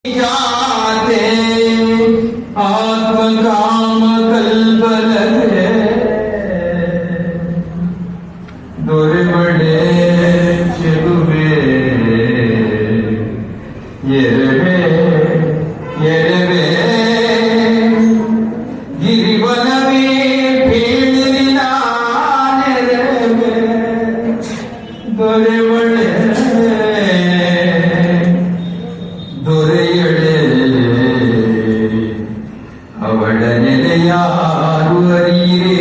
जाते आत्मकाम कल्पलते दोरे चलुवे airway airway गिरिवनवे पेलिना नेरवे दोरे ದೊರೆಯಳೆ ಅವಳ ನೆಲೆಯಾರು ಅರಿಯರೆ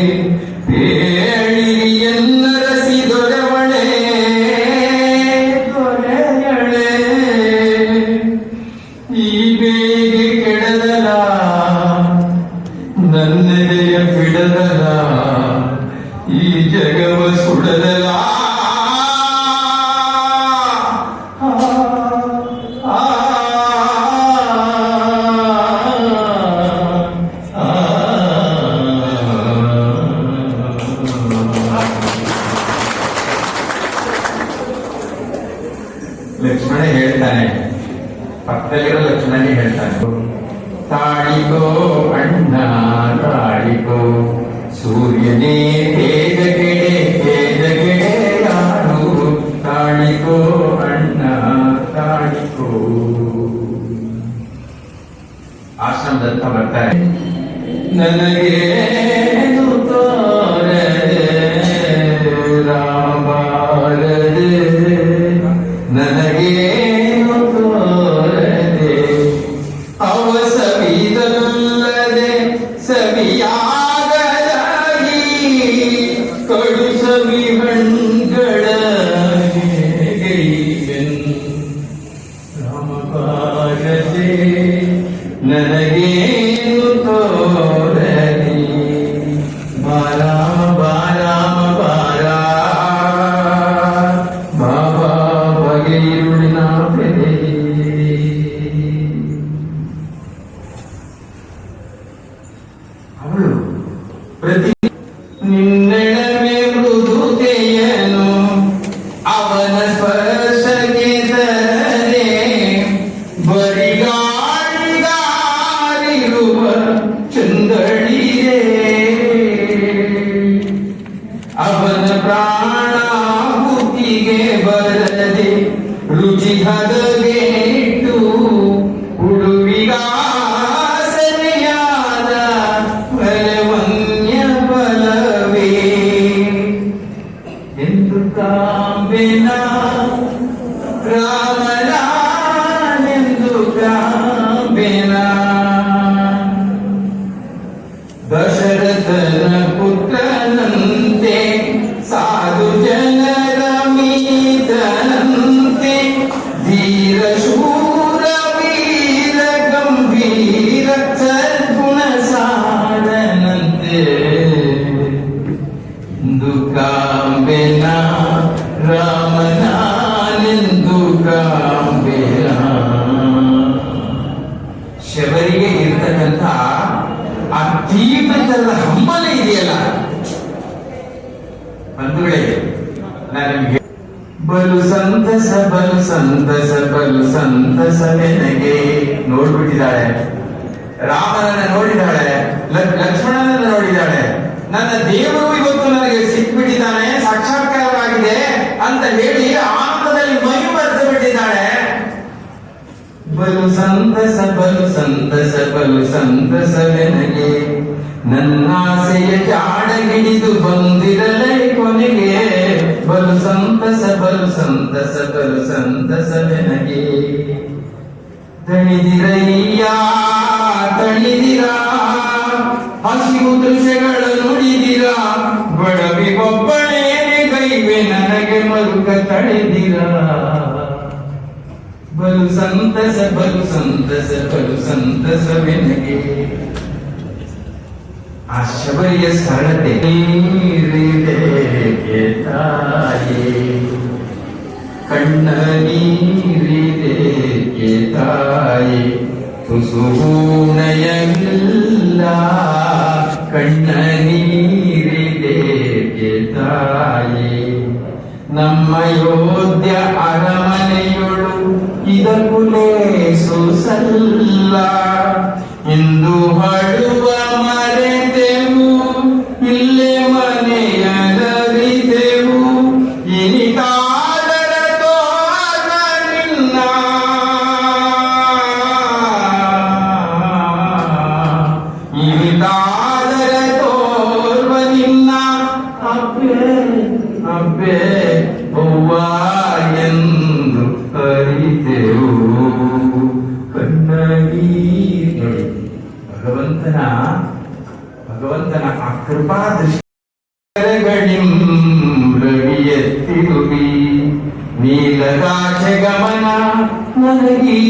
ಬೇಳಿರಿ ಎನ್ನರಸಿ ದೊರೆವಳೆ ದೊರೆಯಳೆ ಈ ಬೇಗೆ ಕೆಡದಲ ನನ್ನೆಲೆಯ ಬಿಡದಲ ಈ ಜಗವ ಸುಡದಲ ಲಕ್ಷ್ಮಣ ಹೇಳ್ತಾನೆ, ಪಕ್ಕದಲ್ಲಿರೋ ಲಕ್ಷ್ಮಣನೇ ಹೇಳ್ತಾನೆ, ತಾಳಿಕೋ ಅಣ್ಣ ತಾಳಿಕೋ ಸೂರ್ಯನೇ ತೇಜಗೆಡೆ ಯಾರು ತಾಳಿಕೋ ಅಣ್ಣ ತಾಳಿಕೋ. ಆಶ್ರಮದಂತ ಬರ್ತಾರೆ, ನನಗೆ ನನಗೇನು ತೋರದೆ ಅವ ಸವಿದಲ್ಲದೆ ಸವಿಯಾಗಲಾಗಿ ಕಡು ಸವಿ ಹಣ್ಗಳ ರಾಮಪಾರದೆ ನನಗೇನು ತೋರದೆ ಬಾರಾಮ ಬಾರಾಮ ಬಾರ ಅವಳು ಪ್ರತಿ ನಿನ್ನೆಳಮೆ ಮೃದುತೆಯನು ಅವನ ಸ್ಪರ್ಶಕ್ಕೆ ತರದೆ ಬರಿಗಾಳಿಗಾರಿರುವ ಚಂದಳಿರೆ ಅವನ ಪ್ರಾಣ ಬುದ್ಧಿಗೆ ಬರದೆ ರುಚಿ ಹದಗೆಟ್ಟು ಉಡುವಿಗ ಸರಿಯಾದ ಬಲವನ್ಯ ಬಲವೇ ಎಂದು ಕಾಂಬೆನ ರಾಮನಾನೆಂದು ಕಾಂಬೆನ ದಶರಥನ ಪುತ್ರನಂತೆ ಸಾಧು ಜನರ ಮೀತನಂತೆ ಧೀರ ಶೂರ ವೀರ ಗಂಭೀರ ಸದ್ಗುಣ ಸಾಧನಂತೆ ದುಃಖಾಂಬೆನ ರಾಮನಾನೆಂದು ಕಾಂಬೆನ. ಶಬರಿಗೆ ಇರ್ತಕ್ಕಂಥ ಆ ತೀವ್ರತರದ ಹಂಬಲ ಇದೆಯಲ್ಲ ಬಂಧುಗಳೇ, ನನಗೆ ಬಲು ಸಂತಸ ಬಲು ಸಂತಸ ಬಲು ಸಂತಸವೆನಗೆ. ನೋಡ್ಬಿಟ್ಟಿದ್ದಾಳೆ, ರಾಮನನ್ನ ನೋಡಿದ್ದಾಳೆ, ಲಕ್ಷ್ಮಣನನ್ನ ನೋಡಿದ್ದಾಳೆ, ನನ್ನ ದೇವರು ಇವತ್ತು ನನಗೆ ಸಿಕ್ಬಿಟ್ಟಿದ್ದಾನೆ, ಸಾಕ್ಷಾತ್ಕಾರವಾಗಿದೆ ಅಂತ ಹೇಳಿ ಆನಂದದಲ್ಲಿ ಮೈ ಮರೆತು ಬಿಟ್ಟಿದ್ದಾಳೆ. ಬಲು ಸಂತಸ ಬಲು ಸಂತಸ ಬಲು ಸಂತಸವೆನಗೆ ನನ್ನಾಸೆಯ ಜಾಡ ಹಿಡಿದು ಬಂದಿರಲೇ ಕೊನೆಗೆ. ಬಲು ಸಂತಸ ಬಲು ಸಂತಸ ಬಲು ಸಂತಸವೆನಗೆ. ತಣಿದಿರಯ್ಯ ತಣಿದಿರ ಹಸಿವು ದೃಶ್ಯಗಳ ನುಡಿದಿರ ಬಡವಿ ಒಬ್ಬಳೇ ಕೈವೆ ನನಗೆ ಮರುಕ ತಳೆದಿರ. ಬಲು ಸಂತಸ ಬಲು ಸಂತಸ ಬಲು ಸಂತಸವೆನಗೆ. ಆ ಶಬರಿಯ ಸರಳತೆ ನೀರಿದೆ ತಾಯಿ ಕಣ್ಣ ನೀರಿದೆ ತಾಯಿ ತುಸುಗುಣಯವಿಲ್ಲ ಕಣ್ಣ ನೀರಿದೆ ತಾಯಿ. ನಮ್ಮ ಯೋಧ್ಯ ಅರಮನೆಯೊಳು ಇದಕ್ಕೂ ಲೇಸು ಸಲ್ಲ ಅಲ್ಲ ಇಂದು ಹಡುವ ಮರೆತೆವು ಇಲ್ಲೇ ಮನೆಯಲರಿದೆವು ಇನಿತಾದರ ತೋರ ನಿನ್ನ ಇನಿತಾದರ ತೋರ್ವ ನಿನ್ನ ಅಬ್ಬೆ ಅಬ್ಬೆ ಅವ್ವ ಎಂದು ಅರಿತೆವು ಕಣ್ಣೀರು. ಭಗವಂತನ ಆ ಕೃಪಾ ದೃಷ್ಟಿಗಳಿಂ ರವಿಯೆತ್ತಿರುವಿ ನೀಲಗಾಚೆ ಗಮನ ನನಗೀ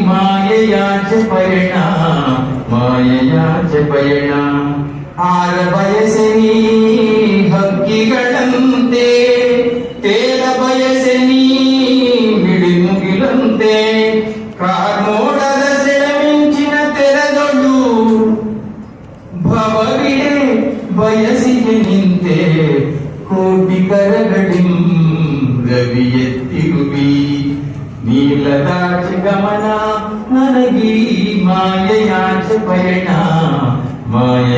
ಮಾಯೆಯಾಚೆ ಪಯಣ ಮಾಯೆಯಾಚೆ ಪಯಣ ಆರ ಬಯಸೆ ನೀ ಹಕ್ಕಿಗಳಂತೆ ತೇಲ ಬಯಸೆ ನೀ ಮಿಡಿಮುಗಿಲಂತೆ ಕಾರ್ಮೋಡದ ಸೆಳಮಿಂಚಿನ ತೆರೆದೊಳು ಭವವಿಡೆ ಬಯಸಿಗೆ ನಿಂತೆ ಕೋಟಿ ಕರಗಳಿಂ ರವಿ ಎತ್ತಿರುವಿ ನೀಲದಾಚೆ ಗಮನ ನನಗೀ ಮಾಯೆಯಾಚೆ ಪಯಣ ಮಾಯ